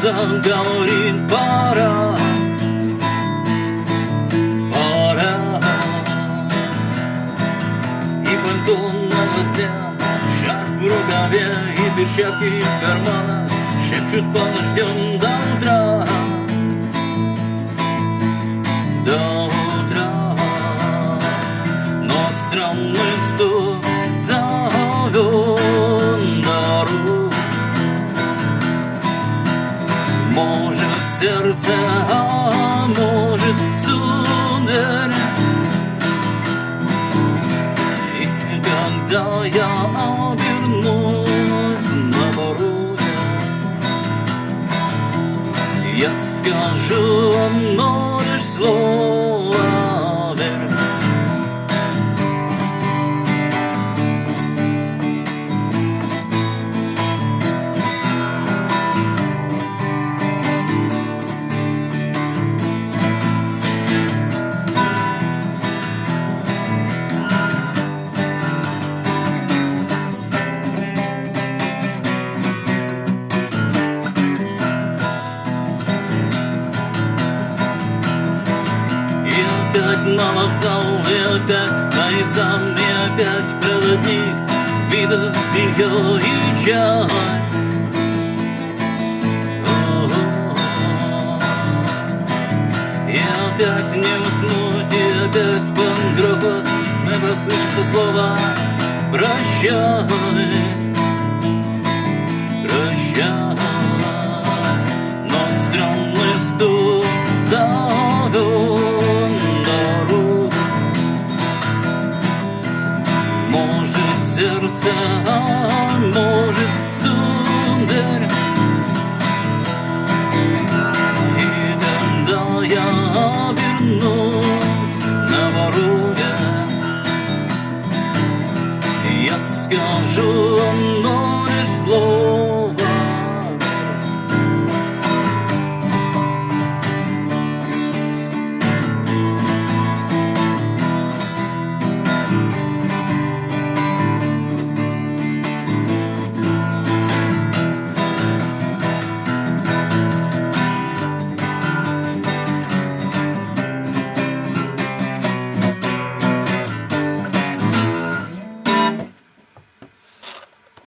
заговорить пора, пора. И пальто на гвоздях, шарф в рукаве и перчатки в карманах шепчут: подождем до утра, до утра. Но странный стук зовет на руку. Может сердце, а может сударь. И когда я обернусь на пороге, я скажу одно лишь слово: верь. Опять на вокзал, и опять поезда, и опять проводник видов стихов и чай. И опять не уснуть, и опять под грохот мы прослышим слова: прощай, прощай. Но странный стук зовет. Может сердце